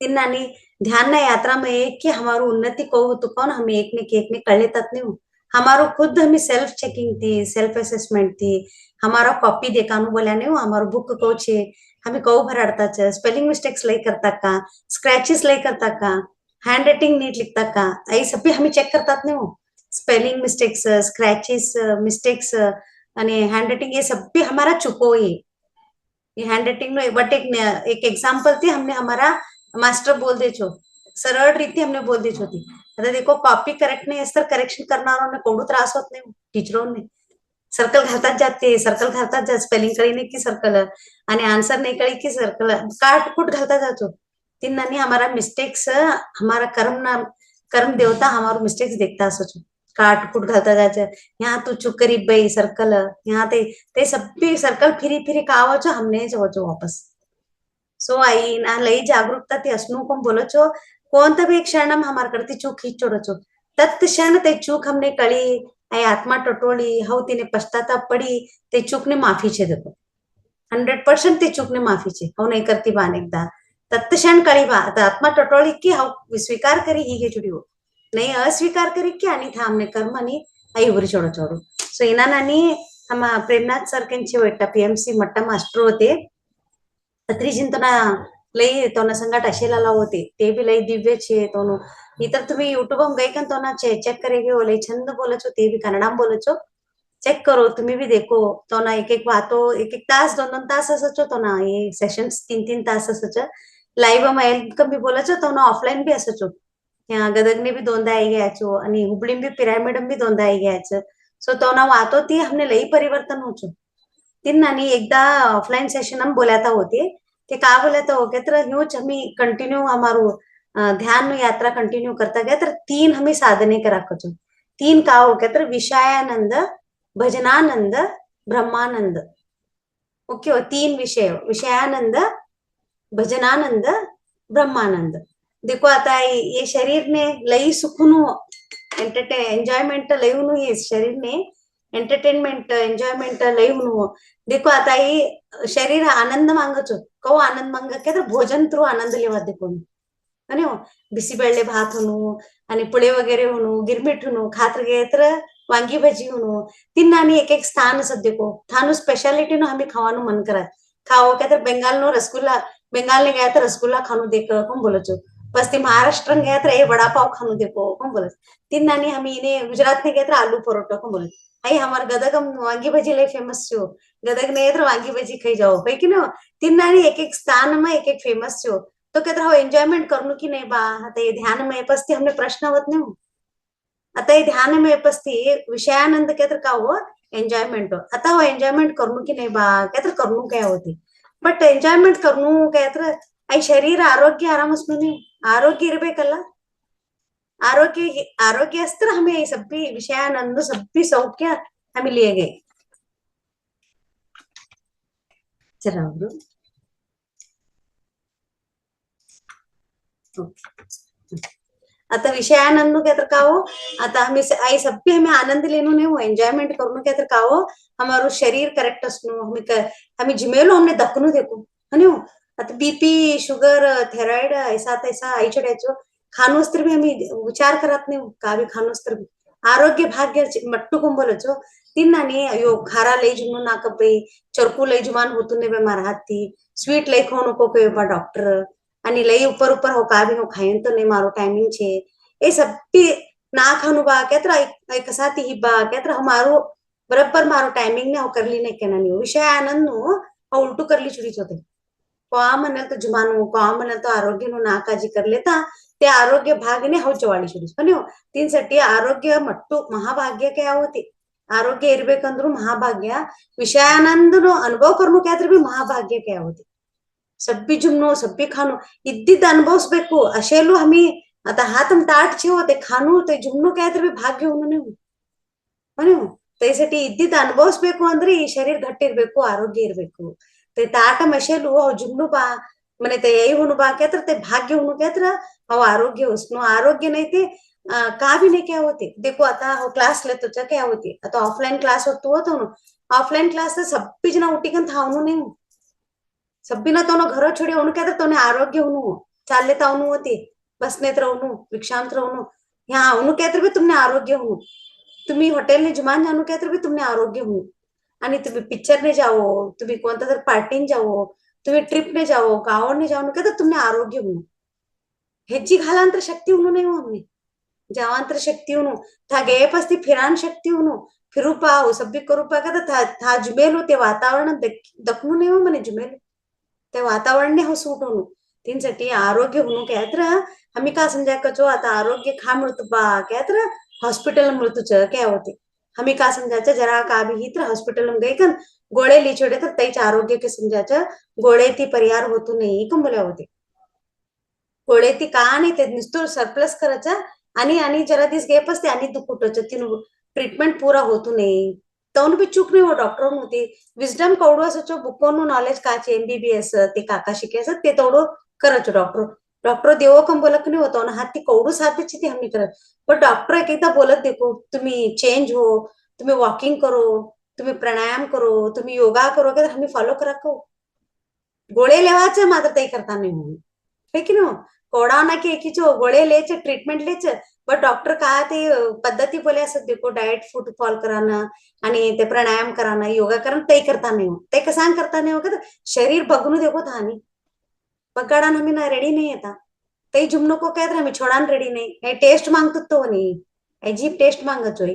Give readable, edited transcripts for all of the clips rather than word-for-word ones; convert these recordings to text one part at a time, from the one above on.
तिन्नानी ध्यान ना यात्रा में एक कि हमारू उन्नति को तो कौन हम एक ने कळले तात नहीं हमारो खुद हमें सेल्फ चेकिंग थी सेल्फ असेसमेंट थी हमारा कॉपी देखानु बोल्या नहीं हमारो बुक को छे हमें कौ भराड़ता छ स्पेलिंग मिस्टेक्स लई करता का स्क्रैचेस लई करता का हैंड राइटिंग नीट लिखता का आई सब भी हमें चेक करतात नहीं स्पेलिंग मिस्टेक्स स्क्रैचेस मिस्टेक्स અને हैंड राइटिंग ये सब भी हमारा चुको ही ये हैंड राइटिंग નો બટ એક એક્ઝામ્પલ થી हमने हमारा मास्टर बोल दे छो सरळ रीती हमने बोल दे छो थी आता देखो कॉपी करेक्ट नाही असतर करेक्शन करणारोने कोणू त्रास होत नाही टीचरोने सर्कल घालतात जात स्पेलिंग कळी नाही की सर्कल आणि आन्सर नाही कळी की सर्कल काट कुट घालता जातो तिन्नानी हमारा मिस्टेक्स हमारा कर्म देवता हमारो मिस्टेक्स देखता असो छो काट कुट घालता जाचे यहाँ तू चुप करी भाई सर्कल यहाँ ते सब भी सर्कल फिरी फिरी का आवो छो हमने जो वापस सो आई ना लई जागरूकता ती असनु कोण बोलो छो कौन तभी एक क्षण में हमार करती चूक ही छोड़ो छो तत्क्षण ते चूक हमने कड़ी आई आत्मा टटोली हव तिने पश्चाताप पड़ी ते चूक ने माफी छे देखो 100% ते चूक ने माफी छे हव नहीं करती बान एकदा तत्क्षण कळी बा आत्मा टटोली की हव स्वीकार करी ही गे जुडी नहीं अस्वीकार करी की आणि था हमने कर्म आणि आई उरी छोड़ो छोड़ो सो इना नानी हम प्रेमनाथ सर केंची वेट्टा पीएमसी मट्टा मास्टर होते अत्रीजिंतना लई तोना संगाट अशेला होते ते भी लई दिव्य छे तोनो इतर तुम्ही यूट्यूब में गई कन तोना चेक करेगे वो लई छंद बोलो छो ते भी कन्नडा में बोलो छो चेक करो तुम्ही भी देखो तो ना एक एक बातो एक एक तास दोन दोन तास असो तो ना ये सेशन्स 3-3 तास असो लाइव में कमी बोला छो तो ना ऑफलाइन भी असो यहाँ गदग ने भी दोनदा आई गया छो आणि हुबळी भी पिरामिड भी दोनदा आई गया छ सो तो ना वातो ती हमने लई परिवर्तन हो छो तीन नानी एकदा ऑफलाइन सेशन हम बोलाता होते ते का बोलाता हो तर ह्यूच हमी कंटिन्यू हमारो ध्यान यात्रा कंटिन्यू करता गया तर 3 हमें साधने करा कचो 3 का हो गया तर विषयानंद भजनानंद ब्रह्मानंद ओके 3 विषयानंद भजनानंद ब्रह्मानंद देखो आता ये शरीर ने लई सुखनु एंजॉयमेंट लईनु ये शरीर ने एंटरटेनमेंट एंजॉयमेंट लईनु देखो आता ये शरीर आनंद मांगचो कौ आनंद मांग के भोजन थ्रू आनंद लेवा देखो आणि बिसीबेळे भात होनु आणि पुळे वगैरे होनु गिरमिट होनु खातर गेत्र वांगी भाजी होनु तिन्नानी एक एक स्थान सद्यको थानु स्पेशलिटी नो हमें खावानु मन करा खाओ के बेंगाल नो रसगुल्ला बेंगाल ने गया तो रसगुल्ला खानु देख कौन बोलो छो बस महाराष्ट्र गया तो ये वड़ा पाव खानु देखो कौन बोले तीन नानी हम इन्हें गुजरात में गया तो आलू परोठा कौन बोले आई हमारे गदग हम वांगी भाजी ले फेमस छो गदग ने तो वांगी भाजी खाई जाओ भाई कि ना तीन नानी एक एक स्थान में एक एक फेमस छो तो कहते हो एंजॉयमेंट करनु की नहीं बा आता ये ध्यान में पस्ती हमने प्रश्न आवत नहीं आता ये ध्यान में पस्ती विषयानंद कहते का हो एंजॉयमेंट हो आता हो एंजॉयमेंट करनु की नहीं बा कहते करनु क्या होती बट एंजॉयमेंट करनु कहते आई शरीर आरोग्य आराम नहीं आरोग्य इरबेकल्ल आरोग्य अस्त्र हमें सभी विषयानंद सभी सौख्य हमें लिए गए चलो आता विषयानंद क्या का हो आता हमें आई सब भी हमें आनंद लेनो नहीं हो एंजॉयमेंट करनो क्या का हो हमारो शरीर करेक्ट असनो हमें जिमेलो हमने दखनु देखो है आता बीपी शुगर थायराइड ऐसा तैसा आई चढ़ाचो खानोस्त्र भी हमें विचार करत नहीं का भी खानोस्त्र भी आरोग्य भाग्य मट्टू को बोलो छो तीन नानी अयो खारा लई जुनो ना कपे चरकू लई जुमान होतु ने बेमार हाथी स्वीट लई खोनो को के बा डॉक्टर आणि लई ऊपर ऊपर हो का भी हो खाइन तो नहीं मारो टाइमिंग छे ए सब भी ना खानु बा केतरा एक साथी ही बा केतरा हमारो बराबर मारो टाइमिंग ने हो कर ली नहीं केना नहीं विषय आनंद नो उल्टू कर ली छुड़ी छोते कॉम म्हणल तो जुमानु कॉम म्हणल तो आरोग्य नो ना काजी कर लेता ते आरोग्य भागने हो चवाडी छुड़ी बन्यो तीन सटी आरोग्य मट्टू महाभाग्य क्या होती आरोग्य इरबेकंद्रू महाभाग्य विषयानंद नो अनुभव करनु क्या भी महाभाग्य क्या होती सब्बी जुम्नो सब्बी खानु इद्दिद्द अनुभविसबेकु अशेलू हमी आता हातम ताट छे होते खानु ते जुम्नो क्या भी भाग्य होनु बन्यो तैसटी इद्दिद्द अनुभविसबेकु अंद्रे ಈ ಶರೀರ ಗಟ್ಟಿ ಇರಬೇಕು ಆರೋಗ್ಯ ಇರಬೇಕು ते ताट मशेलू जुम्नु बा मने ते यही होनु बा क्या ते भाग्य होनु क्या अव आरोग्य उसनो आरोग्य नहीं ते का भी नहीं क्या होते देखो आता हो क्लास लेतो चा क्या होती आता ऑफलाइन क्लास होतो ना ऑफलाइन क्लास तो सब्बी जना उठीकन थावनु नहीं सब्बी ना तो घर छोड़ी होनु क्या तो आरोग्य होनु चालले तावनु होते, बसनेत राहून, रिक्षांत राहून, ह्या आवनु काय तर तुमने आरोग्य होऊ, तुम्ही हॉटेलने जुमान जानू काय तर तुमने आरोग्य होऊ, आणि तुम्ही पिक्चरने जाओ, तुम्ही कोणता तर पार्टीने जाओ, तुम्ही ट्रिपने जाओ, गावाने जाओ काय तर तुमने आरोग्य होऊ, હેજી ઘાલાંતર શક્તિ ઉનું નહીં અમને જાવાંતર શક્તિ ઉનું था गए पस्ती फिरान शक्ति उनु फिरू पाओ सब्बी करू पा का था जुमेलो ते वातावरण दखणू नाही हो म्हणे जुमेलो ते वातावरण हो सूट होणू तीनसाठी आरोग्य होणू काय तर आम्ही का समजा कचो आता आरोग्य खा मिळतो बा काय तर हॉस्पिटल मृतूच काय होते आम्ही का समजायचं जरा का भी ही तर हॉस्पिटल में गई कन गोळे लिचोडे तर त्याच्या आरोग्य के समजायचं गोळे ती परिहार होतू नाही कम बोल्या होते गोळे ती का नाही ते नुसतं सरप्लस करायचं आणि आणि जरा दिस गे पसते आणि दुखुटोच तीन ट्रीटमेंट पूरा होतू नाही तौन भी चूक नहीं हो डॉक्टर होती विजडम कौडो असो बुकोनु नॉलेज काचे एमबीबीएस ते काका शिके असत ते तोडो करच डॉक्टर डॉक्टर देवो कम बोलत नाही होतो ना हात ती कौडू साधची ती आम्ही करत पण डॉक्टर एक एकदा बोलत देखो तुम्ही चेंज हो तुम्ही वॉकिंग करो तुम्ही प्राणायाम करो तुम्ही योगा करो का आम्ही फॉलो करा को गोळे लेवायचं मात्र ते करता नाही म्हणून है की ना कोडावना की एकीचो गोळे लेच ट्रीटमेंट लेच बट डॉक्टर का ते पद्धती बोले असत देखो डाएट फूड फॉलो कराना आणि ते प्राणायाम कराना योगा करणं ते करता नाही हो ते कसा करता नाही हो का शरीर बघणू देखो था नाही पगाडान हमें ना रेडी नहीं था ते जुमनो को कहते हमें छोड़ान रेडी नहीं है टेस्ट मांगतो तो नहीं अजीब टेस्ट मांगत होई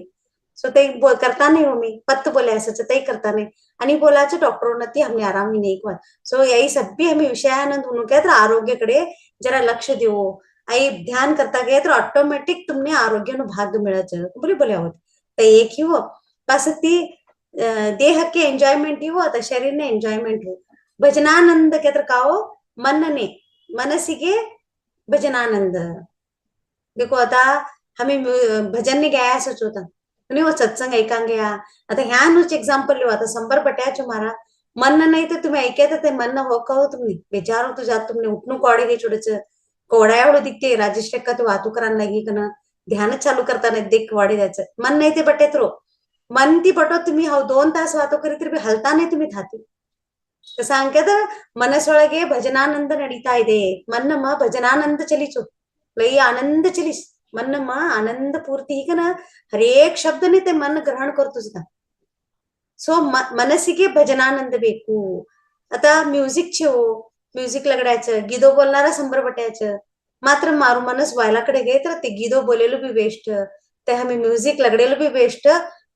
सो ते करता नहीं हो मी पत्त बोले असं ते करता नहीं आणि बोलायचं डॉक्टर नती हमने आराम ही नहीं किया सो यही सब भी हमें विषयानंद होणू काय तर आरोग्याकडे जरा लक्ष देऊ आई ध्यान करता गया तर ऑटोमॅटिक तुमने आरोग्यानं भाग मिळायचं बोले बोले आहोत तर एक ही हो बस ती देह के एन्जॉयमेंट ही हो आता शरीर ने एन्जॉयमेंट हो भजनानंद के तर काओ मन ने मनसिगे भजनानंद देखो आता हमें भजन ने गाया असंच होता आणि हो सत्संग ऐकांग गया आता ह्या नुच एक्झाम्पल लिहो आता 100 पट्याच मारा मन नाही तर तुम्ही ऐकायचं ते मन हो कहो तुम्ही विचारो तो जात तुमने उठणू कोडे घे छोडच कोडा एवढं दिखते राजेश टक्का ते वाहतूक करायला लागी का ना ध्यान चालू करताना देख वाढी द्यायचं मन नाही ते पटेत रो मन ती पटो तुम्ही हो 2 तास वाहतो करी तरी हलता नाही तुम्ही थाती कसं ಅಂಕದ ಮನಸ್ಸೊಳಗೆ ಭಜನಾನಂದ ನಡೀತಾ ಇದೆ ಮನ್ನಮ್ಮ ಭಜನಾನಂದ ಚಲಿಸು लई आनंद चलिस मन्नಮ್ಮ आनंद पूर्ती ही ना हरेक शब्दने ते मन ग्रहण करतोच ना सो मनसिಗೆ भजनानंद ಬೇಕು आता म्युझिक छे हो म्युझिक लगडायचं गीदो बोलणारा 100 बटायचं मात्र मारू मनस व्हायलाकडे गे तर ते गीदो बोलेलो बी वेस्ट ते हमें म्युझिक लगडेलो बी वेस्ट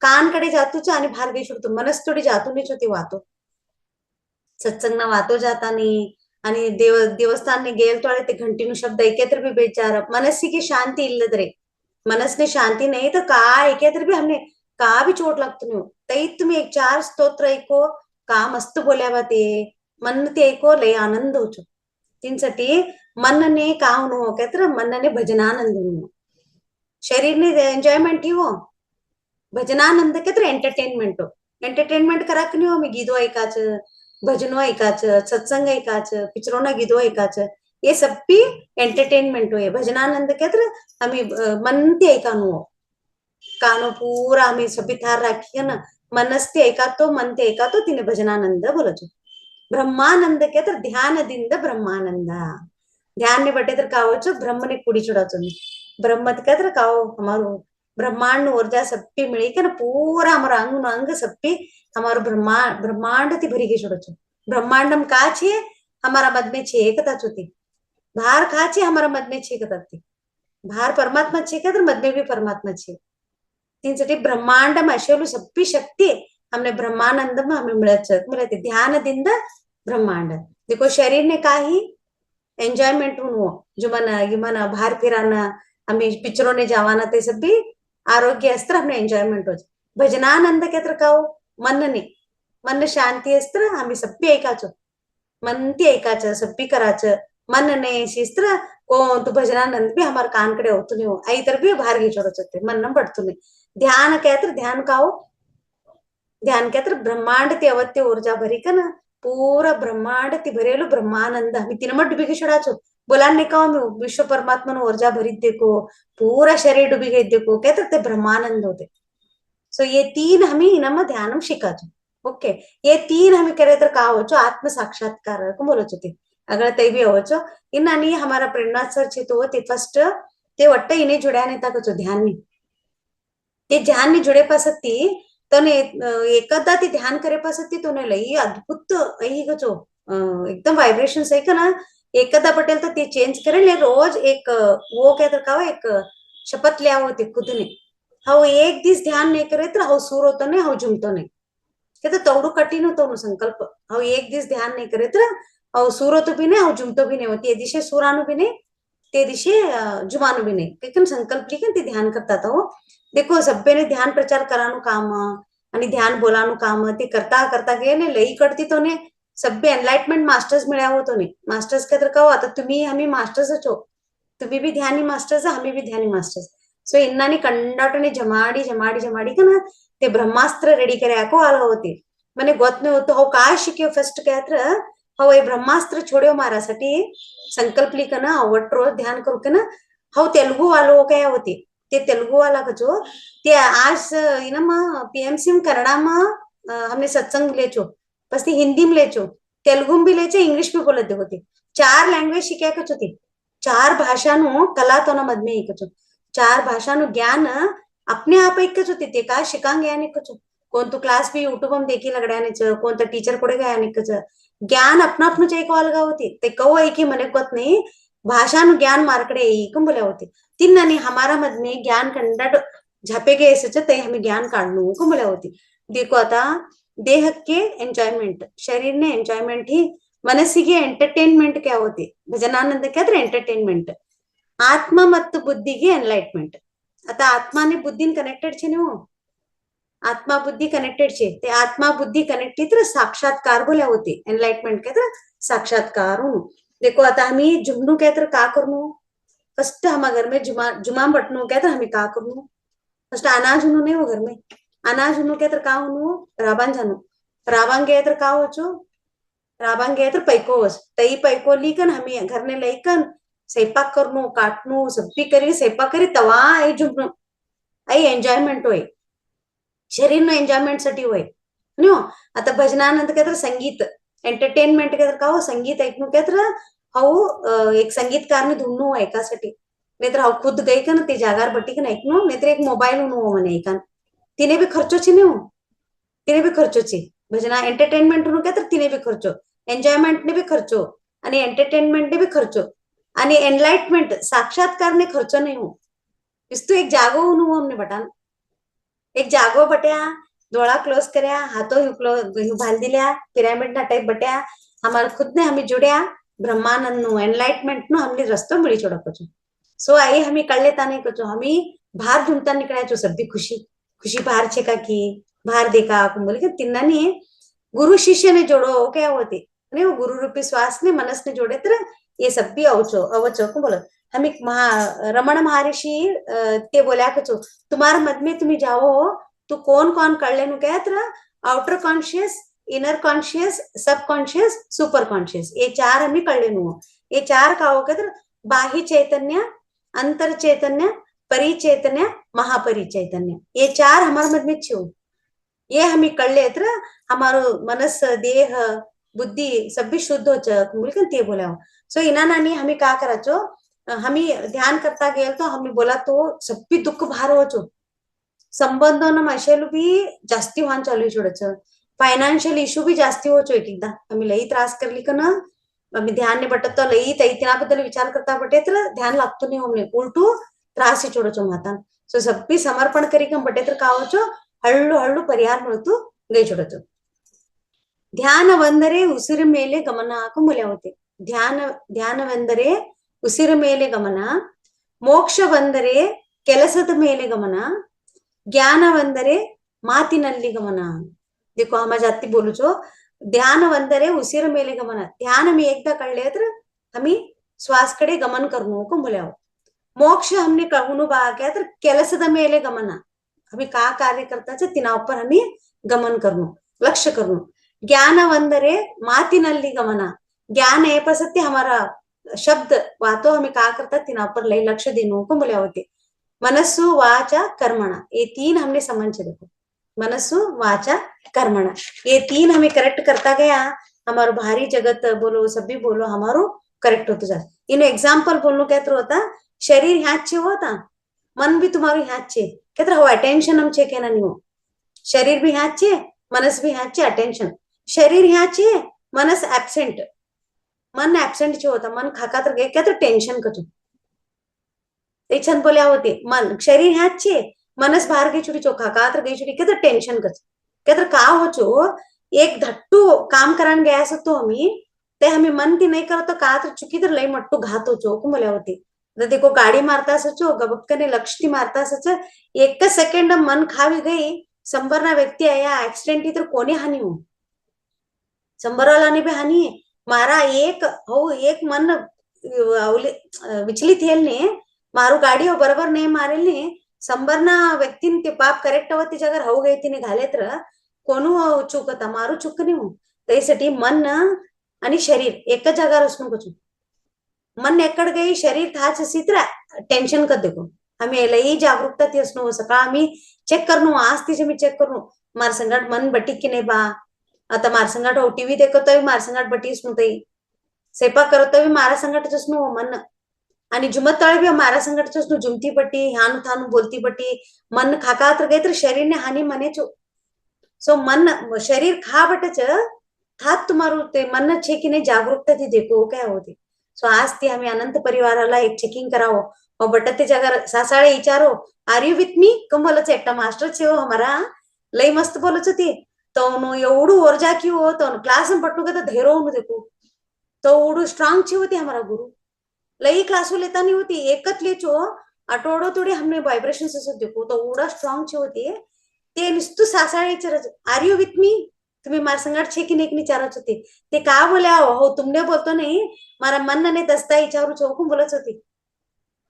कानकडे जातूच आणि भार गे सोडतो मनस थोडी जातूनच होती वातो सत्संगना वातो जाता नहीं आणि ದೇವಸ್ಥಾನ गेल तोड़े ते घंटीनु शब्द ऐकेत्र भी बेचार मनस्सी की शांति इल्लद्रे मनस ने शांति नहीं तो का ऐकेत्र भी हमने का भी चोट लगतो नहीं तई तुम्ही एक 4 स्तोत्र ऐको का मस्त बोल्या बा ते मन ते ऐको लय आनंद होचो तीनसाठी मनने का होणू हो काय तर मनने भजनानंद होणू शरीर ने एन्जॉयमेंट ही हो भजनानंद के तर एंटरटेनमेंट करा की नाही हो मी गीतो ऐकायचं भजनो ऐकायचं सत्संग ऐकायचं पिक्चरोना गीतो ऐकायचं ये सब भी एंटरटेनमेंट हो भजनानंद के तर हमें मन ते ऐकानो कानो पूरा हमें सभी थार राखी ना मनस्ते ऐका तो मन ते ऐका तो तिने भजनानंद बोलचो ब्रह्मानंद के तर ध्यानದಿಂದ ब्रह्मानंद ध्यान ने बटे तर कावचो ब्रह्म ने कुड़ी चुड़ाचो ब्रह्म के तर काओ हमारो ब्रह्मांड ऊर्जा सबकी मिली के ना पूरा हमारा अंग सबकी हमारो ब्रह्मांड ती भरी के छोड़ो ब्रह्मांडम का छे हमारा मद में छे एकता चोती भार का छे हमारा मद में छे एकता भार परमात्मा छे का तर मद में भी परमात्मा छे तीन साठी ब्रह्मांडम अशेलू सब्बी शक्ति हमने ब्रह्मानंद में हमें मिळते ध्यानದಿಂದ ब्रह्मांड देखो शरीर ने काही एन्जॉयमेंट हो जो मन बाहर फिराना हमें पिक्चरों ने जावाना ते सब भी आरोग्य अस्त्र हमने एन्जॉयमेंट हो भजनानंद के तर काओ मन शांती अस्त्र आम्ही सप्पी ऐकाचो मन ती ऐकायचं सप्पी करायचं मन ने शिस्त्र को तू भजनानंद भी हमारे कानकडे होतो नहीं हो आई तर भी बाहर घे छोड़ो चते मन न पड़तो नहीं ध्यान क्या तर ध्यान काओ ध्यान क्या तर ब्रह्मांड ते अवत्य ऊर्जा भरी का ना पूरा ब्रह्मांड ती भरेलो ब्रह्मानंद आम्ही तिनमट डुबी के छड़ाचो बोलाने का मैं विश्व परमात्मा ऊर्जा भरी देखो पूरा शरीर डुबी गई देखो क्या तर ते ब्रह्मानंद होते सो ये 3 हमें इनम ध्यानम शिकाचो ओके ये 3 हमें करे तर का होचो आत्म साक्षात्कार को बोलत होते अगर तई भी अवचो इनानी हमारा प्रेरणा सर छे तो ते फर्स्ट ते वट्ट इने जुड्या नेता कचो ध्यान नी ते ध्यान नी जुडे पासती तने एकदा ते ध्यान करे पासती तो ने लई अद्भुत अही कचो एकदम वाइब्रेशन सही का ना एकदा पटेल तो ते चेंज करे ले रोज एक वो क्या तर का एक शपथ लिया होते खुद ने हाउ एक दिस ध्यान नहीं करे तर हाउ सूर होतो ने हाउ झुमतो नहीं कहते तवडू कठीण होतो नु संकल्प हाउ एक दिस ध्यान नहीं करे तर हाउ सूर होतो भी नहीं हाउ झुमतो भी नहीं होती ये दिशे सूरानु भी नहीं ते दिशे जुमानु भी नहीं लेकिन संकल्प लिखन ते ध्यान करता था वो देखो सभ्य ध्यान प्रचार करानु काम आणि ध्यान बोलानु काम ते करता करता गे ने लई कळती तो ने सभ्य एनलाइटमेंट मास्टर्स मिळ्या होतो ने मास्टर्स का तर का आता तुम्ही आम्ही मास्टर्स हो तुम्ही भी ध्यानी मास्टर्स आम्ही भी ध्यानी मास्टर्स सो इन्नानी कंडाटने जमाडी जमाडी जमाडी का ना ते ब्रह्मास्त्र रेडी करे आको आला होते मने गोतने होतो हो काय शिक्यो फर्स्ट कहत्र हो ये ब्रह्मास्त्र छोड्यो मारासाठी संकल्प लिखना आवट रोज ध्यान करू के ना हो तेलुगु वालो क्या होते ते तेलुगु वाला कचो ते आज इनम पीएमसी कन्नड़ा में हमने सत्संग लेचो बस हिंदी में लेचो तेलुगु में भी लेचो इंग्लिश भी बोलते होते 4 लैंग्वेज शिक्या कचो ते 4 भाषानु कला तो ना मधमे कचो 4 भाषानु ज्ञान अपने आप ऐकच होते ते काय शिकांगे आणि कचो कोण तो क्लास भी यूट्यूब में देखी लगड्यानेच कोण तर टीचर कोडे गया आणि कच ज्ञान अपना अपना एक वालगा होते ते कव है की मने कोत नहीं भाषानु ज्ञान मार्कडे एकम बोल्या होते तिन्नानी हमारा मधमे ज्ञान कंडड झापे गए सच ते हमें ज्ञान काढणू को बोल्या होती देखो आता देह के एंजॉयमेंट शरीर ने एंजॉयमेंट ही मनस्सिಗೆ ಎಂಟರ್ಟೈನ್ಮೆಂಟ್ क्या होते भजनानंद क्या तर एंटरटेनमेंट आत्मा ಮತ್ತು बुद्धीಗೆ एनलाइटमेंट आता आत्माने बुद्धीन कनेक्टेड छे ने आत्मा बुद्धी कनेक्टेड छे ते आत्मा बुद्धी कनेक्टेड तर साक्षात्कार बोल्या होते एनलाइटमेंट क्या तर साक्षात्कार देखो आता हमी जुमनू क्या तर का करनू फर्स्ट हम घर में जुमा बटनू क्या तर हमें का करनू फर्स्ट अनाज हुनु नहीं वो घर में अनाज हुनु क्या तर का हुनु राबान जानु राबान गया तर का होचो राबान गया तर पैको वस तई पैको लीकन हमें घर ने लईकन स्वयंपाक करनू काटनू सब्बी करी स्वयंपाक करी तवा आई जुमनू आई एन्जॉयमेंट होय शरीर नो एन्जॉयमेंट साठी होय न्यो आता भजनानंद क्या तर संगीत एंटरटेनमेंट क्या तर का हो संगीत ऐकणू क्या तर हाउ एक संगीतकार ने ढूंढणू ऐकासाठी नाहीतर हाउ खुद गई का ना ते जागार बट्टी का ऐकणू नाहीतर एक मोबाईल हुनु मने ऐकान तिने भी खर्चो छे ने तिने भी खर्चो छे भजना एंटरटेनमेंट हुनु क्या तर तिने भी खर्चो एन्जॉयमेंट ने भी खर्चो आणि एंटरटेनमेंट ने भी खर्चो आणि एनलाइटमेंट साक्षात्कार ने खर्चो नहीं हो इस्तु एक जागो हुनु हमने बटान एक जागो बट्या डोळा क्लोज कर्या हाथों भाल दिल्या पिरामिड ना टाइप बट्या हमारे खुद ने हमें जुड़्या ब्रह्मानंद नु एनलाइटमेंट नु हमने रस्तो मिली छोड़ा कचो सो आई हमें कर लेता नहीं कचो हमें बाहर ढूंढता निकला जो सब भी खुशी खुशी बाहर छे का की बाहर देखा बोले कि तिन्ना ने गुरु शिष्य ने जोड़ो क्या होते नहीं वो गुरु रूपी श्वास ने मनस ने जोड़े तर ये सब भी अवचो को बोलो हम एक रमण महर्षि ते बोल्या कचो तुम्हारे मत में तुम्हें जाओ तो कौन कौन कर लेनु क्या तर आउटर कॉन्शियस इनर कॉन्शियस सब कॉन्शियस सुपर कॉन्शियस ये 4 हमें कर लेनु ये 4 का हो क्या बाह्य चैतन्य अंतर चैतन्य परिचैतन्य महापरि चैतन्य ये 4 हमारे मत में छो ये हमें कर ले तर हमारो मनस देह बुद्धि सब भी शुद्ध हो बोलकर ते बोला सो इना नानी हमें का कराचो हमें ध्यान करता गेल तो हमें बोला तो सब भी दुःख भार होचो संबंधों न मशेलू भी जास्ती वाहन चालू छोड़च फाइनेंशियल इश्यू भी जास्ती होचो एकदा हमें लई त्रास करली का ना हमें ध्यान ने बटत तो लई तिनाबद्दल विचार करता बटे तर ध्यान लागतो नहीं हमने उलटू त्रास छोड़चो माता सो सब भी समर्पण करी कम बटे तर का होचो हळू हळू परिहार मिळतो गई छोड़चो ಧ್ಯಾನವೆಂದರೆ ಉಸಿರು ಮೇಲೆ ಗಮನ ಹಾಕು ಮೂಲೆ ಹೋತೆ ಧ್ಯಾನವೆಂದರೆ ಉಸಿರು ಮೇಲೆ ಗಮನ ಮೋಕ್ಷವೆಂದರೆ ಕೆಲಸದ ಮೇಲೆ ಗಮನ ಜ್ಞಾನವೆಂದರೆ ಮಾತಿನಲ್ಲಿ ಗಮನ देखो हम जाती बोलू छो ध्यानवेंದರೆ ಉಸಿರು ಮೇಲೆ गमन ध्यान में एकदा कळले तर हमी श्वास कडे गमन करनो को बोल्या मोक्ष हमने कहूनु बा क्या तर ಕೆಲಸದ ಮೇಲೆ गमन हमें का कार्य करता है तिना ऊपर हमें गमन करनो लक्ष्य करनो ज्ञानवेंದರೆ मातिनल्ली गमन ज्ञान है पर सत्य हमारा शब्द वातो हमें का करता तिना ऊपर लय लक्ष्य देनो को बोल्या होते मनस्सु वाचा कर्मणा ये 3 हमने समझ देखो मनस्सु वाचा कर्मणा ये 3 हमें करेक्ट करता गया हमारो भारी जगत बोलो सभी बोलो हमारो करेक्ट होतो जात. इन एग्जाम्पल बोलणं काय तर होता शरीर ह्याच छे होता मन भी तुम्हारो ह्याच छे काय तर हो अटेन्शन हम छे केना नहीं हो शरीर भी ह्याच छे मनस भी ह्याच छे अटेन्शन शरीर ह्याच छे मनस एब्सेंट मन एब्सेंट छे होता मन खाका तर काय तर टेन्शन कचो ते छन बोल्या होते मन शरीर ह्याच छे मनस बाहर गई छुटी चोखा का तर गई छुटी काय तर टेन्शन कच काय तर का हो छो एक धट्टू काम करान गया असतो आम्ही ते आम्ही मन ती नाही करत का तर चुकी तर लई मट्टू घात हो चो बोल्या होते तर देखो गाडी मारता सचो गबक्कने लक्ष ती मारता सच एक सेकंड मन खावी गई संबरना व्यक्ती आया एक्सिडेंट तर कोणी हानी हो संबरवाला भी हानी है मारा एक हो एक मन विचलित हेल ने मारू गाडी हो बरोबर नाही मारेल ने संबरना व्यक्तीने ते पाप करेक्ट होती जगर हो गई तिने घाले तर कोणू चुकता मारू चुक नाही हो त्यासाठी मन आणि शरीर एकच जागावर असणं कचू मन एकड़ गई शरीर थाच सित्र टेंशन कर देखो हमें लई जागरूकता थी असनो सका आम्ही चेक करनो आज तीचे मी चेक करनो मार संगट मन बटी की नाही बा आता मार संगट हो टीव्ही देखतो मार संगट बटी असनो तई स्वयंपाक करतो मारा संगट असनो मन आणि जुमत तळे भी मारा संगट असनो जुमती बटी ह्यानु थानु बोलती बटी मन खाका तर गई तर शरीर ने हानि मने चो सो मन शरीर खा बटच थात तुम्हारू ते मन छे की नाही जागरूकता थी देखो काय होते सो आज ती आम्ही अनंत परिवाराला एक चेकिंग करावो और बटते जगर सासाळे विचारो आर यू विथ मी कम बोलच एकटा मास्टर छे हो हमारा लई मस्त बोलच ती तो एवढू ओरजा की हो तो क्लास में पट्टू के तो धेरो देखो तो एवढू स्ट्रांग छे होती हमारा गुरु लई क्लासो लेता नहीं होती एकच लेचो आठवडो थोडी हमने वाइब्रेशन असत देखो तो एवढा स्ट्रांग छे होती ते नुसतं सासाळे विचारच आर यू विथ मी तुम्ही मार संगट छे की नाही विचारच होते ते का बोल्या हो तुमने बोलतो नाही मारा मन ने दस्ता विचारू छो हुकुम बोलच होती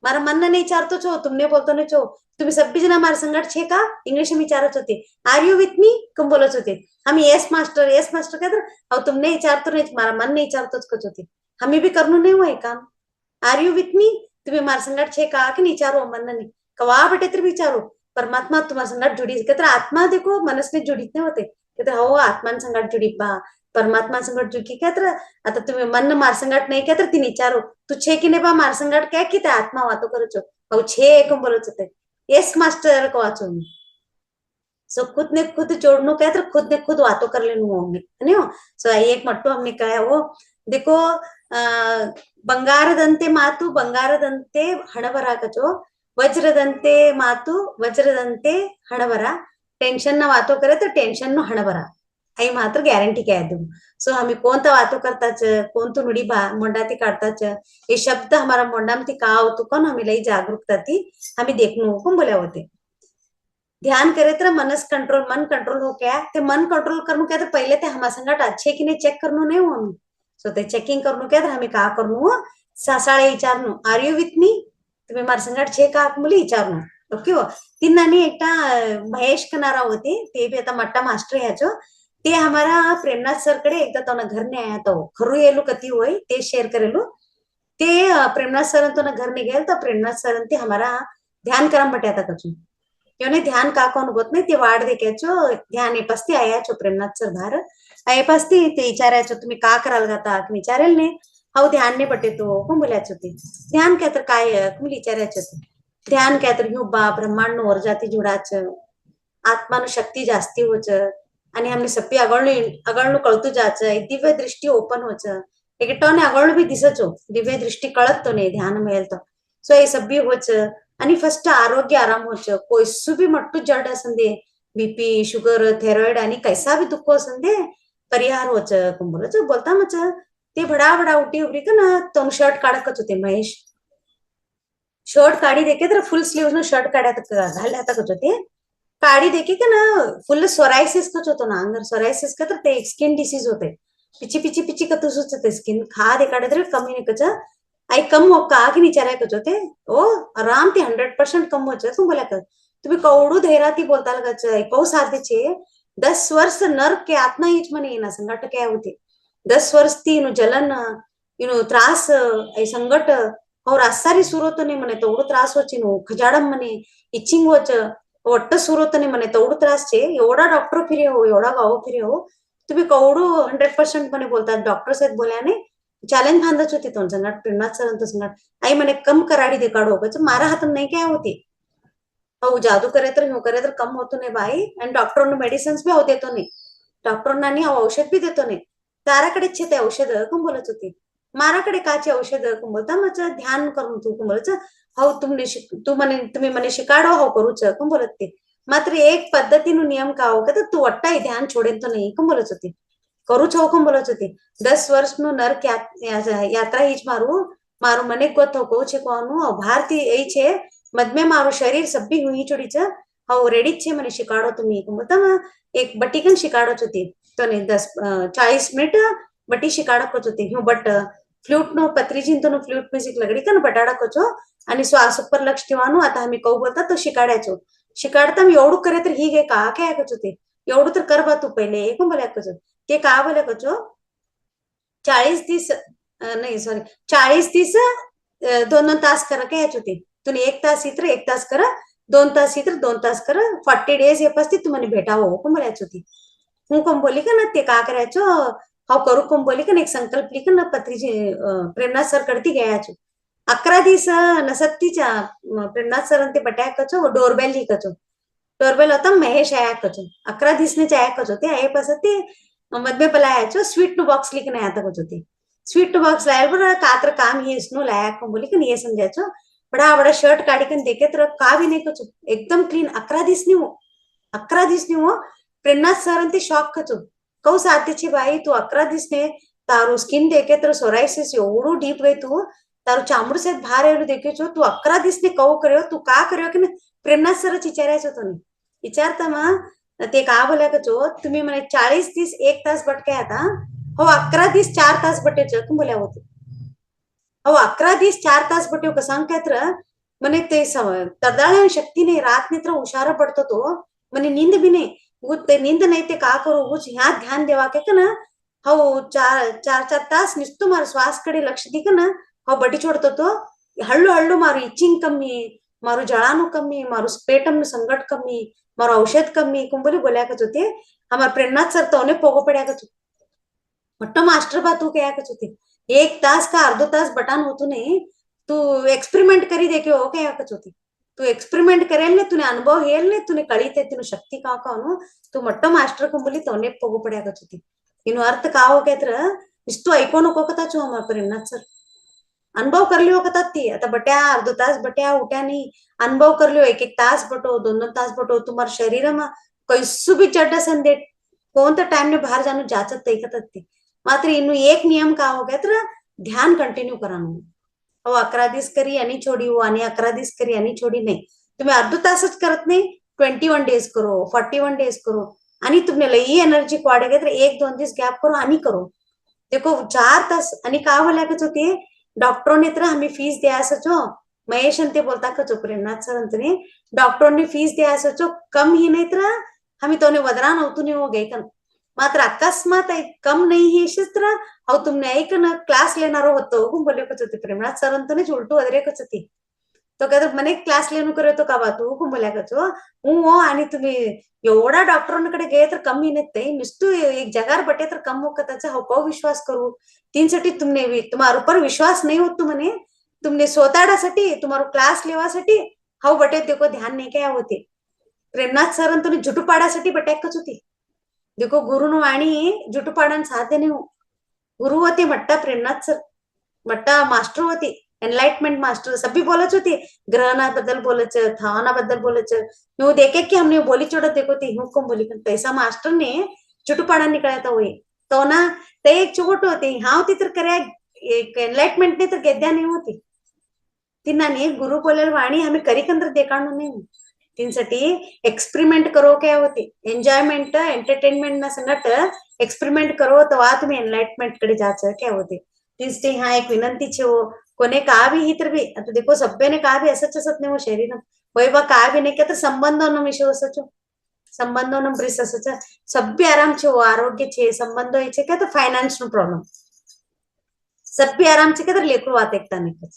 मारा मन ने विचारतो छो तुमने बोलतो नहीं छो तुम्ही सभी जना मार संगट छे का इंग्लिश में विचारच होते आर यू विथ मी कम बोलच होते हम यस मास्टर कहते हो तुमने विचारतो नहीं मारा मन ने विचारतोच कच होते हमें भी करनो नहीं हुआ काम आर यू विथ मी तुम्ही मार संगट छे का कि विचारो मन ने कवा बटे तर विचारो परमात्मा तुम्हारे संगट जुड़ी कहते आत्मा देखो मनस ने जुड़ीत नहीं होते कहते हो आत्मा संगट जुड़ी बा परमात्मा संगट जुड़ी कहते आता तुम्ही मन मार संगट नाही कहते ती विचारो तू छे की नाही बा मार संगट क्या की आत्मा वातो करो छो हो छे एकम बोलच होते यस मास्टर को वाचो सो खुद ने खुद जोड़नो कहते खुद ने खुद वातो कर लेनु हमने नहीं हो सो एक मट्टो हमने कहा वो देखो ಬಂಗಾರದಂತೆ ಮಾತು ಬಂಗಾರದಂತೆ ಹಣಬರ ಕಚೋ ವಜ್ರದಂತೆ ಮಾತು ವಜ್ರದಂತೆ ಹಣಬರ टेंशन ना वातो करे तो टेंशन नो हणबरा आई मात्र गॅरंटी काय दू सो आम्ही कोणता वातो करताच कोणतो नुडी मोंडाती काढताच हे शब्द हमारा मोंडामती का होतो कोण आम्ही लई जागरूकता ती आम्ही देखनो हुकुम बोल्या होते ध्यान करे तर मनस कंट्रोल मन कंट्रोल हो क्या ते मन कंट्रोल करनो क्या तर पहिले ते हमा संगट अच्छे की नाही चेक करनो नाही हो आम्ही सो ते चेकिंग करनो क्या तर आम्ही का करनो सासाळे विचारनो आर यू विथ मी तुम्ही मार संगट छे का मुली विचारनो ओके हो तिन्नानी एकटा महेश कनारा होते ते भी आता मट्टा मास्टर ह्याचो ते हमारा प्रेमनाथ सर कडे एकदा तोना घर ने आया तो खरू येलो कती होय ते शेअर करेलो ते प्रेमनाथ सर तोना घर ने गेल तो प्रेमनाथ सर ते हमारा ध्यान करम बटे आता कचू क्यों ध्यान का कोण होत नाही ते वाढ देख्याचो ध्यान पस्ती आयाचो प्रेमनाथ सर भार आय पस्ती ते विचारायचो तुम्ही का कराल गाता विचारेल ने हाऊ ध्यान ने पटे तो कोण बोलायचो ते ध्यान काय तर काय तुम्ही विचारायचो ध्यान क्या तर ह्यो बा ब्रह्मांड नो जाती जुडाच आत्मा नो शक्ती जास्ती होच आणि हमने सप्पी अगळनु कळतू जाच दिव्य दृष्टि ओपन होच एकटोने अगळनु भी दिसचो दिव्य दृष्टि कळत तो ने ध्यान मिळेल तो सो ये सब्बी होच आणि फर्स्ट आरोग्य आराम होच कोई सु भी मट्टू जड असंदे बीपी शुगर थायरॉइड आणि कैसा भी दुःख असंदे परिहार होच कुंभलच बोलता मच ते बडा बडा उठी उभरी का ना तो शर्ट काढकच होते महेश शर्ट काढी देखे तर फुल स्लीव्ह नो शर्ट घाल्या तक होते काढी देखे का ना फुल सोरायसिस कच होतो ना अंदर सोरायसिस का तर ते स्किन डिसीज होते पिची पिची पिची का तुसुच ते स्किन खा दे काढे कमी ने कच आई कम हो का की विचाराय कच होते ओ आराम ते 100% कम होच तुम बोला कर तुम्ही कवडू धैर्याती बोलता लगच कौ साधे छे 10 वर्ष नर्क के आत्मा हीच मने ना संगट काय होते 10 वर्ष ती नु जलन त्रास आई संगट और आसारी सुरोतने मने तेवढं त्रास होची नो खजाडम मने इचिंग होच ಒಟ್ಟ ಸುರೋತನೆ ಮನೆ ತೌಡು ತ್ರಾಸ್ छे एवढा डॉक्टर फिरे हो एवढा गाव फिरे हो तुम्ही कवडू 100% म्हणे बोलतात डॉक्टर साहेब बोल्याने चॅलेंज फांदच होती तो संगत प्रेमनाथ सर तो संगत आई म्हणे कम कराडी देखाडो मारा हाथ नहीं क्या होती अहो जादू करे तर ह्यो करे तर कम होतो नाही बाई आणि डॉक्टरनं मेडिसिन्स बी अहो देतो नाही डॉक्टरना नाही अहो औषध बी देतो नाही ताराकडे छे ते औषध कम बोलत होती माराकडे काचे औषध कम बोलता मग ध्यान करून तू कम बोलच हो तू म्हणे तुम्ही म्हणे शिकाडो हो करूच कम बोलत ते मात्र एक पद्धतीનું नियम का हो का તું અટ્ટાઈ ध्यान છોડે તો નહીં કમ બોલો છોતી કરું છો કમ બોલો છોતી 10 વર્ષનું નર્ક યાત્રા ઈ જ મારું મારું મને ગોતો કહું છે કોનું ભારતી એ છે મધમે મારું શરીર સભી હુઈ ચોડી છે હો રેડી છે મને શીખાડો તમે મતલબ એક બટીકન શીખાડો છોતી તો ને 40 મિનિટ બટી શીખાડો કો છોતી હું બટ फ्लूट નો પત્રીજી તો फ्लूट મ્યુઝિક લગડી કે બટાડા કો છો आणि श्वास ઉપર લક્ષ ठेवाનું आता आम्ही કહું बोलता तो शिकाडायचो शिकाडता मी एवढं करे तर ही गे का काय ऐकत होते एवढं तर कर बा तू पहिले एक बोला ऐकत ते का बोला ऐकतो 40-30 नाही सॉरी 40-30 2 तास करा काय याच होते तुम्ही 1 तास इतर 1 तास करा 2 तास इतर 2 तास करा 40 डेज हे पस्ती तुम्हाला भेटावं पण बोलायच होती હું કમ બોલી કે ને તે કા करायचो हाव करू कम बोली का एक संकल्प लिख ना पत्रीजी प्रेमनाथ सर कडती ગયા છું 11 दिवस नसत्तीच्या प्रेमनाथ सर ते बटायकचो डोरबेल लिखचो डोरबेल होता महेश आयाकचो 11 दिवसने आयाकचो ते आहे पास ते मधमे पलायाचो स्वीट टू बॉक्स लिखने आता कचो ते स्वीट टू बॉक्स लायल बर कात्र काम ही इसनो लायक बोली कि ये समझाचो बड़ा बड़ा शर्ट काढ़ी कन देखे तो का भी नहीं कचो एकदम क्लीन 11 दिवस नहीं हो 11 दिवस नहीं हो प्रेमनाथ सर ते शॉक कचो कहू साथे छे भाई तू 11 दिवस ने तारू स्किन देखे तो सोरायसिस एवढું ડીપ ગઈ તું તારું ચામડું से બહાર એલું દેખ્યો છો તું 11 दिवस ने કહું કર્યો તું का કર્યો કે प्रेमनाथ सर विचारायचो तो विचारता मग ते का बोला का जो तुम्ही म्हणे 40 दिवस 1 तास बटके आता हो 11 दिवस 4 तास बटे तुम बोल्या होते हो 11 दिवस 4 तास बटे कसं काय तर म्हणे ते तदाळ्या शक्ती नाही रात ने तर हुशार पडतो तो म्हणे नींद भी नहीं वो ते नींद नहीं ते का करो वो ह्या ध्यान देवा के ना हो 4 तास निस्तू मार श्वास कडे लक्ष दी ना हो बटी छोड़तो तो हळू हळू मारू इचिंग कमी मारू जळानु कमी मारू पेटम संकट कमी मारू औषध कमी कुंबली बोल्या का होते हमार प्रेमनाथ सर तोने पोगो पड्या का मोठं मास्टर बा तू क्या का होते 1 तास का अर्धो तास बटान होतो नहीं तू एक्सपेरिमेंट करी देखे हो क्या का होती तू एक्सपेरिमेंट करेल ने तूने अनुभव हेल ने तूने कळीते तुने शक्ती का कानु तू मोठं मास्टर कुंबली तोने पोगो पड्या का होती इनो अर्थ का हो काय तर इस्तो ऐको नको कथा छो हमार प्रेमनाथ सर अनुभव कर लियो कथा ती आता बट्या अर्धो तास बट्या उठ्या नहीं अनुभव कर लियो 1-1 तास बटो 2-2 तास बटो तुम्हार शरीर में कैसु भी चड्डा संदे कौन तो टाइम ने बाहर जानो जाचत तई कथा ती मात्र इनु एक नियम का हो गया तर ध्यान कंटिन्यू करानो हो 11 दिवस करी आणि छोडी हो आणि 11 दिवस करी आणि छोडी नाही तुम्ही अर्धो तासच करत नाही 21 डेज करो 41 डेज करो आणि तुम्ही लई एनर्जी वाढे गए तर 1-2 दिवस गॅप करो आणि करो देखो 4 तास आणि का बोला का होते डॉक्टरों ने तर हमें फीस दिया सचो महेश अंते बोलता कचो प्रेमनाथ सर अंतने डॉक्टरों ने फीस दिया सचो कम ही नहीं तर हमें तोने वदरान होतू नहीं हो गए कन मात्र अकस्मात कम नहीं ही शिस्त्र अहो तुमने एक ना क्लास लेनारो होतो बोले कचो ते प्रेमनाथ सर अंतने उलटू अदरे कचो ती तो कहते मने क्लास लेनु करे तो का बातू बोल्या कचो हो आणि तुम्ही एवढा डॉक्टरांकडे गे तर कमी नाही नुसतू एक जगार बटे तर कम हो त्याचा हो को विश्वास करू तीनसाठी तुमने तुम्हार ऊपर विश्वास नहीं होत म्हणे तुमने सोताडासाठी तुम्हारो क्लास लेवासाठी हाउ बटे देखो ध्यान नहीं क्या होते प्रेमनाथ सर तुने जुटू पाडासाठी बटॅकच होती देखो गुरुनु वाणी जुटू पाडन साध्य नहीं गुरु होते मट्टा प्रेमनाथ सर मट्टा मास्टर होती एनलाइटमेंट मास्टर सभी बोलच होती ग्रहणा बद्दल बोलच थावना बद्दल बोलच नु देखे कि हमने बोली चोड़ देखो ती हुकुम बोली पैसा मास्टर ने जुटू पाडा निकळता होई तो ना ते एक छोट होते हाव ती तर करे एक एनलाइटमेंट ने तर गेद्या नहीं होती तिनाने गुरु बोलेल वाणी हमें करिकंद्र देखाणू नहीं तीनसाठी एक्सपेरिमेंट करो क्या होते एन्जॉयमेंट एंटरटेनमेंट ना संगत एक्सपेरिमेंट करो तो वा तुम्ही एनलाइटमेंट कडे जायचं क्या होते तीसते हाँ एक विनंती छे वो कोने का भी ही तर भी आता देखो सभ्य ने का भी असच असत नहीं वो शरीर वही बा का भी नहीं क्या तर संबंधों विषय असचो संबंधों ब्रिस असच सभ्य आराम छे वो आरोग्य छे संबंधो छे क्या तो फाइनेंस नो प्रॉब्लम सभ्य आराम छे क्या तर लेकरू वात एकता नहीं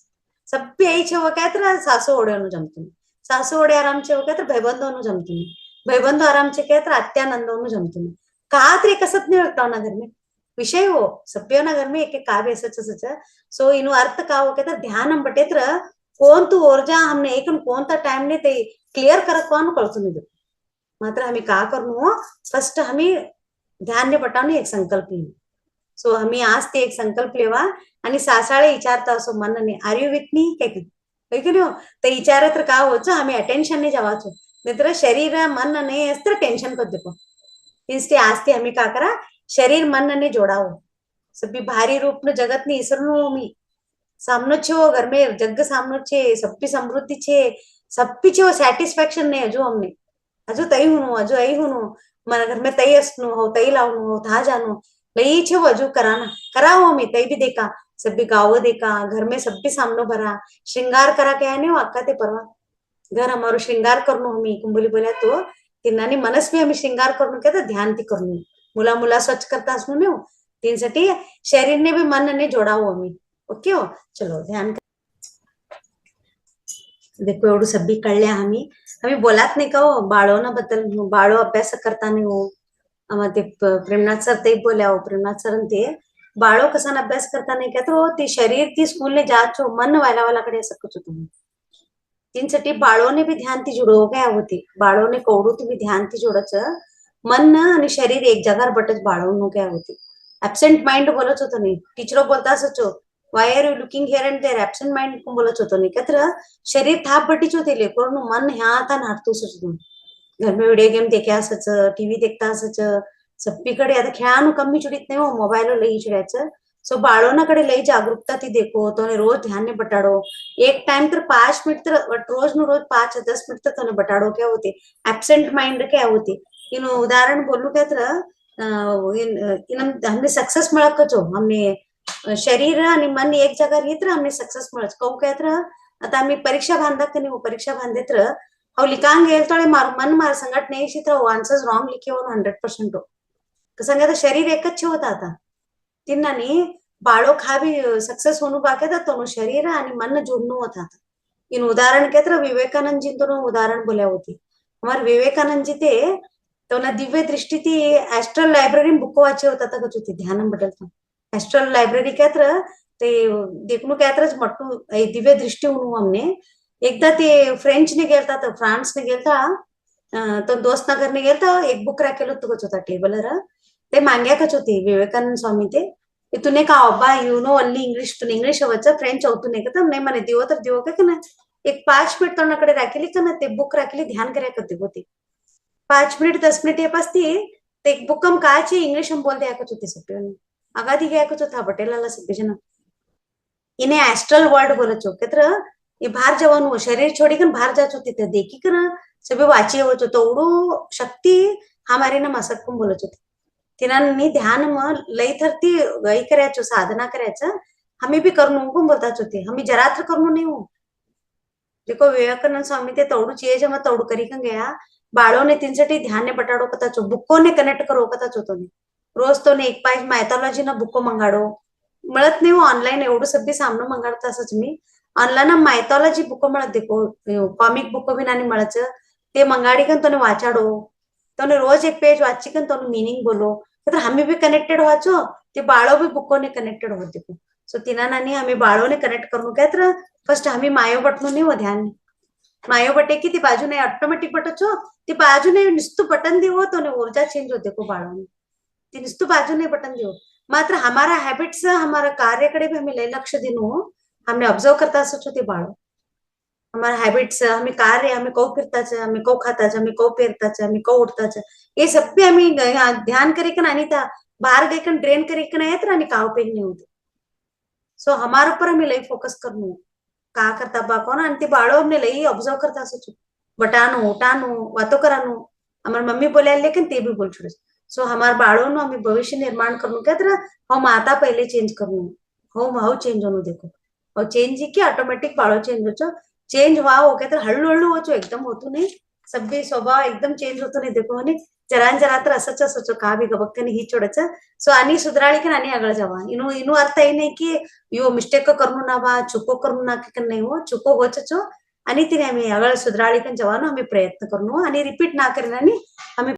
सभ्य आई छे वो क्या तर सासू ओढ्यानु जमતું सासू ओढे आराम छे वो क्या तर भाईबंधोनु जमતું भाईबंधो आराम छे क्या तर आत्यानंदोनु जमતું कहा तरी कसत नहीं होता ना घर में विषय हो सभ्य ना घर में एक एक काव्य सच सच सो इनु अर्थ का हो कहता ध्यान हम बटेत्र कोण तू ऊर्जा हमने एक कोणता टाइम ने ते क्लिअर करत कोण कळतो नाही मात्र आम्ही का करू फर्स्ट आम्ही ध्यान ने पटावणे एक संकल्प लिहू सो आम्ही आज ते एक संकल्प लेवा आणि सासाळे विचारता असो मनने आर यू विथ मी काय की नाही ते विचारे तर का होचं आम्ही अटेन्शन ने जवाचो मित्र शरीर मन नाही असतं टेन्शन कर देखो इसलिए आज ते आम्ही का करा शरीर मन ने जोडावं सभी भारी रूप न जगत ની ઈશ્વરનું मी સામનો છે वो घर में जग सामनो છે सबकी समृद्धि છે सबकी છે वो सेटिस्फेक्शन नहीं हजू हमने हजू तई हुनु मारा घर में तई असनु हो तई लावनु हो था जानु लई छे वो हजू कराना कराओ मी तई भी देखा सभी गावो देखा घर में सबकी सामनो भरा श्रृंगार करा के आने हो अक्का ते परवा घर हमारो श्रृंगार करनो हमी कुंबली बोल्या तो तिनानी मनस में आम्ही श्रृंगार करणं काय तर ध्यान ती करणं मुला मुला स्वच्छ करता असणं नाही हो तीनसाठी शरीरने भी मन ने जोडावं आम्ही ओके हो चलो ध्यान देखो एवढं सब्बी कळल्या आम्ही बोलात नाही का हो बाळोना बद्दल बाळो अभ्यास करता नाही हो आम्हा ते प्रेमनाथ सर ते बोल्या हो प्रेमनाथ सर ते बाळो कसा अभ्यास करता नाही का तो ते शरीर ती स्कूल ने जाचो मन वाला वाला कडे सकत होतो तीनसाठी बाळोने भी ध्यान ती जुडो काय होती बाळोने कवडू तुम्ही ध्यान ती जोडायचं मन आणि शरीर एक जागार बटच बाळवणू काय होती ऍबसेंट माइंड बोलत होतो नाही टीचरो बोलता असच why are you looking here and there absent mind बोलत होतो नाही कत्र शरीर थाप बटीच होते लेकरनु मन ह्या आता नाटतो सच घर में वीडियो गेम देखे असच टीव्ही देखता असच सप्पीकडे आता खेळानु कमी चुडीत नाही हो मोबाईल लई चिडायचं सो बाळोनाकडे लई जागरूकता ती देखो तो रोज ध्यान ने बटाडो एक टाइम तर 5 मिनिट तर रोज नु रोज 5-10 मिनिट तर तने बटाडो क्या होते एब्सेंट माइंड क्या होते इन उदाहरण बोलू क्या तर हमने सक्सेस मिळत कचो हमने शरीर आणि मन एक जागा रही तर हमने सक्सेस मिळत कहू काय तर आता आम्ही परीक्षा बांधत की नाही परीक्षा बांधे तर अव लिखांग गेल तळे मन मार संगट नाही चित्र आन्सर्स रॉंग लिखे हो 100% कसं शरीर एकच होता आता तिन्नानी बाळो खावी सक्सेस होनु बाके तो शरीर आणि मन जोडनु होता इन उदाहरण के तरह विवेकानंद जी तो उदाहरण बोल्या होती हमारे विवेकानंद जी ते तो ना दिव्य दृष्टि थी एस्ट्रल लाइब्रेरी में बुक वाचे होता था कुछ ध्यान बदलता एस्ट्रल लाइब्रेरी क्या तरह ते देखनु क्या तरह मट्टू दिव्य दृष्टि हुनु हमने एकदा ते फ्रेंच ने गेलता तो फ्रांस ने गेलता तो दोस्त नगर ने गेलता एक बुक राखेल होतं कुछ होता टेबलर ते मांग्या कच होती विवेकानंद स्वामी ते तूने का अब्बा यू नो ओनली इंग्लिश तुने इंग्लिश अवचं फ्रेंच होतू नाही का नाही म्हणे दिवो तर दिवो का ना एक 5 मिनिट तोंडाकडे राखेली का ना ते बुक राखेली ध्यान કર્યા करते होते 5 मिनिट 10 मिनिट ये पास थी ते एक बुक हम काचे इंग्लिश हम बोलते आकच होते सब आगादी गया कुछ था बटेलाला सब जन इन्हें एस्ट्रल वर्ल्ड बोलत छो केत्र ये बाहर जवान हो शरीर छोड़ी कन बाहर जाच होते ते देखी कर सभी वाची हो तो उडू शक्ति हमारे ना मसक को बोलत होते तिनांनी ध्यान मग लई तर ती गई करायचो साधना करायचं हमें भी करनु को बोलताच होते हमें जरा तर करनु नहीं हो देखो विवेकानंद स्वामी ते तोडू चीज मग तोडू करी का गया बाळो ने तिनसाठी ध्यान ने बटाडो कता चो बुक्को ने कनेक्ट करो कता चो तो रोज तो ने एक पाय मायथॉलॉजी ना बुक्को मंगाडो मिळत नाही ऑनलाईन एवढं सध्या सामनं मंगाडता असंच मी ऑनलाईन मायथॉलॉजी बुक्को मिळत देखो कॉमिक बुक्को भी नानी मिळच ते मंगाडी कन तोने वाचाडो तोने रोज एक पेज वाची कन तोने मीनिंग बोलो तर हमें भी कनेक्टेड वाचो ते बाळो भी बुक्को ने कनेक्टेड हो देखो सो तिना नानी हमें बाळो ने कनेक्ट करू काय तर फर्स्ट हमें मायो बटनो नहीं वो ध्यान मायो बटे की ती बाजू नहीं ऑटोमेटिक बटचो ती बाजू नहीं निस्तु बटन दिवो तो ने ऊर्जा चेंज हो देखो बाळो ने ती निस्तु बाजू नहीं बटन दिवो मात्र हमारा हैबिट्स हमारा कार्यकडे भी हमें लय लक्ष देनु हमने ऑब्जर्व करता असच होते बाळो हमारा हैबिट्स हमें कार्य हमें कौ फिरताच हमें कौ खाताच हमें कौ पेरताच हमें कौ उठताच ये सब भी हमें ध्यान करे कन आणि ता बाहर गए कन ड्रेन करे कन येत आणि काव पे नहीं होते सो हमारे ऊपर हमें लई फोकस करनु का करता बा कोण आणि ते बाळो हमने लई ऑब्जर्व करता असच बटानु उठानु वातो करानु हमार मम्मी बोले लेकिन ते भी बोल छोड़े सो हमार बाळो नो हमें भविष्य निर्माण करनु क्या तरह हम आता पहले चेंज करनु हम हाउ चेंज होनु देखो और चेंज की ऑटोमेटिक बाळो चेंज होचो चेंज हुआ हो क्या हळू हळू होचो एकदम होतो नहीं सभी स्वभाव एकदम चेंज होतो नहीं देखो आणि जरा तर असच असो का भी गबक्कने ही चोडच सो आणि सुधराळी की आणि आगळ जावा इनु इनु अर्थ है नहीं कि यो मिस्टेक करनु ना बा चुको करनु ना कि नहीं हो चुको होचो आणि तिने आम्ही आगळ सुधराळी कन जवानो आम्ही प्रयत्न करनु आणि रिपीट ना करेन आणि आम्ही